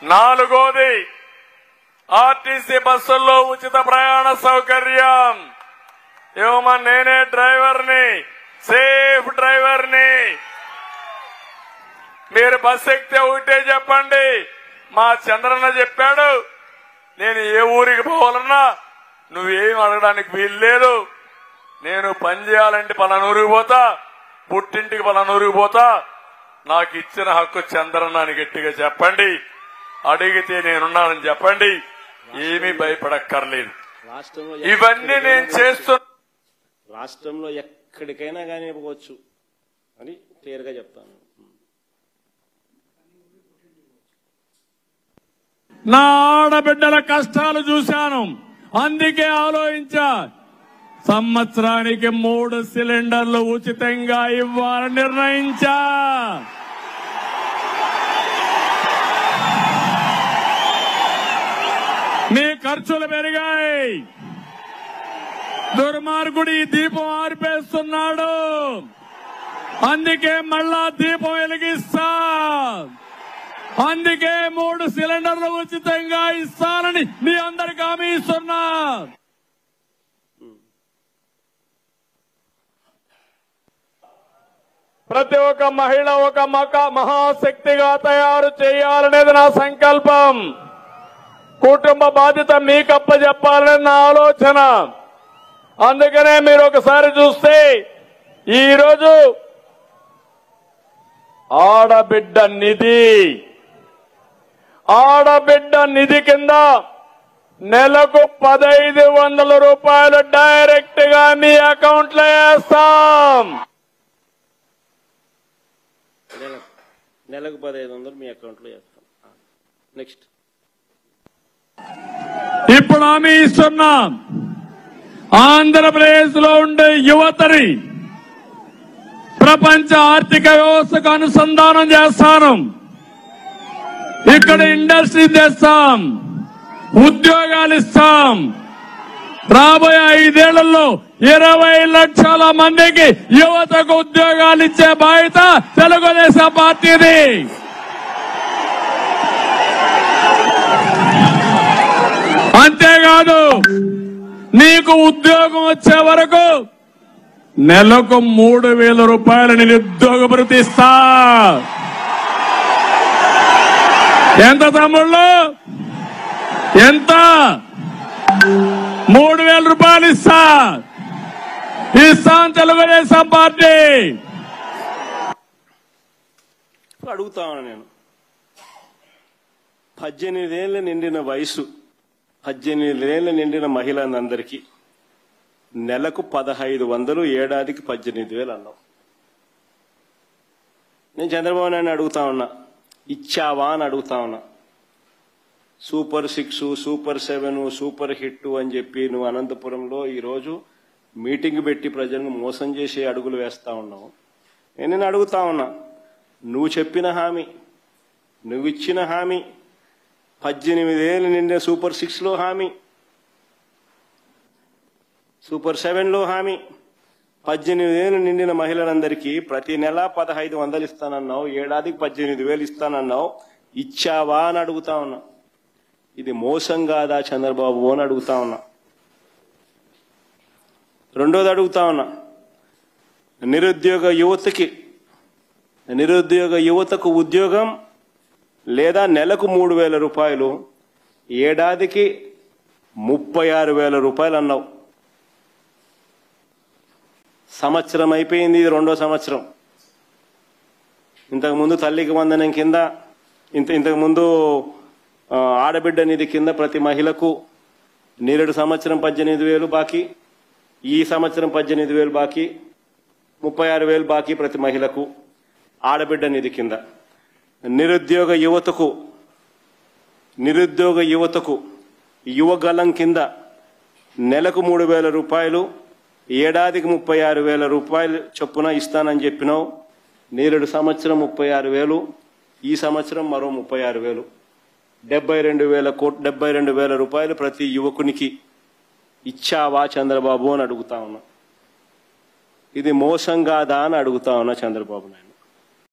నాలుగోది ఆర్టీసీ బస్సుల్లో ఉచిత ప్రయాణ సౌకర్యం. ఏమన్నా నేనే డ్రైవర్ని, సేఫ్ డ్రైవర్ని. మీరు బస్సు ఎక్కితే ఒకటే చెప్పండి, మా చంద్రన్న చెప్పాడు, నేను ఏ ఊరికి పోవాలన్నా నువ్వేం అడగడానికి వీలు లేదు. నేను పని చేయాలంటే పలానూరికి పోతా, పుట్టింటికి పలానూరికి పోతా. నాకు ఇచ్చిన హక్కు చంద్రన్న అని గట్టిగా చెప్పండి. అడిగితే నేనున్నానని చెప్పండి. ఏమీ భయపడక్కర్లేదు. ఇవన్నీ నేను చేస్తున్నా. రాష్ట్రంలో ఎక్కడికైనా కానీ పోవచ్చు అని క్లియర్ గా చెప్తాను. నా ఆడబిడ్డల కష్టాలు చూశాను, అందుకే ఆలోచించా. సంవత్సరానికి 3 సిలిండర్లు ఉచితంగా ఇవ్వాలని నిర్ణయించా. మీ ఖర్చులు పెరిగాయి. దుర్మార్గుడు ఈ దీపం ఆర్పేస్తున్నాడు, అందుకే మళ్ళా దీపం వెలిగిస్తా. అందుకే 3 సిలిండర్లు ఉచితంగా ఇస్తానని మీ అందరికీ హామీ ఇస్తున్నా. ప్రతి ఒక్క మహిళ ఒక మహాశక్తిగా తయారు చేయాలనేది నా సంకల్పం. కుటుంబ బాధ్యత మీకు అప్పచెప్పాలనేది నా ఆలోచన. అందుకనే మీరు ఒకసారి చూస్తే ఈరోజు ఆడబిడ్డ నిధి కింద నెలకు 1500 రూపాయలు డైరెక్ట్ గా మీ అకౌంట్ లో వేస్తాం. నెలకు 1500 మీ అకౌంట్ లో వేస్తాం. నెక్స్ట్ ఇప్పుడు హామీ ఇస్తున్నాం. ఆంధ్రప్రదేశ్ లో ఉండే యువతని ప్రపంచ ఆర్థిక వ్యవస్థకు అనుసంధానం చేస్తాను. ఇక్కడ ఇండస్ట్రీ తెస్తాం, ఉద్యోగాలు ఇస్తాం. రాబోయే 5 ఏళ్లలో 20 లక్షల మందికి యువతకు ఉద్యోగాలు ఇచ్చే బాధ్యత తెలుగుదేశం పార్టీది. అంతేకాదు, నీకు ఉద్యోగం వచ్చే వరకు నెలకు 3000 రూపాయలు నిరుద్యోగ భృతి ఇస్తా. ఎంత తమ్ముళ్ళు? ఎంత? 3000 రూపాయలు ఇస్తాం తెలుగుదేశం పార్టీ. అడుగుతాను నేను, 18 ఏళ్ల నిండిన వయసు, 18 ఏళ్ల నిండిన మహిళలందరికీ నెలకు 1500, ఏడాదికి 18,000 అన్నావు. నేను చంద్రబాబు నాయుడు అడుగుతా ఉన్నా, ఇచ్చావా అని అడుగుతా ఉన్నా. సూపర్ 6, సూపర్ 7, సూపర్ హిట్ అని చెప్పి నువ్వు అనంతపురంలో ఈరోజు మీటింగ్ పెట్టి ప్రజలను మోసం చేసే అడుగులు వేస్తా ఉన్నావు. నేను అడుగుతా ఉన్నా, నువ్వు చెప్పిన హామీ, నువ్వు ఇచ్చిన హామీ, 18 ఏళ్ళు నిండే సూపర్ 6లో హామీ, సూపర్ 7లో హామీ, 18 ఏళ్ళు నిండిన మహిళలందరికీ ప్రతి నెల 1500 ఇస్తానన్నావు, ఏడాదికి 18,000 ఇస్తానన్నావు. ఇచ్చావా అని అడుగుతా ఉన్నా. ఇది మోసం కాదా చంద్రబాబు అని అడుగుతా ఉన్నా. రెండోది అడుగుతా ఉన్నా, నిరుద్యోగ యువతకు ఉద్యోగం లేదా నెలకు 3,000 రూపాయలు, ఏడాదికి 36,000 రూపాయలు అన్నావు. సంవత్సరం అయిపోయింది, ఇది 2వ సంవత్సరం. ఇంతకుముందు తల్లికి వందనం కింద, ఇంతకుముందు ఆడబిడ్డ నిధి కింద ప్రతి మహిళకు నేరేడు సంవత్సరం 18,000 బాకీ, ఈ సంవత్సరం 18,000 బాకీ, 36,000 బాకీ ప్రతి మహిళకు ఆడబిడ్డ నిధి కింద. నిరుద్యోగ యువతకు యువగలం కింద నెలకు 3,000 రూపాయలు, ఏడాదికి 36,000 రూపాయలు చొప్పున ఇస్తానని చెప్పినావు. నేరేడు సంవత్సరం 36,000, ఈ సంవత్సరం మరో 36,000, 72,000 రూపాయలు ప్రతి యువకునికి ఇచ్చావా చంద్రబాబు అని అడుగుతా ఉన్నా. ఇది మోసం కాదా అని అడుగుతా ఉన్నా చంద్రబాబు నాయుడు.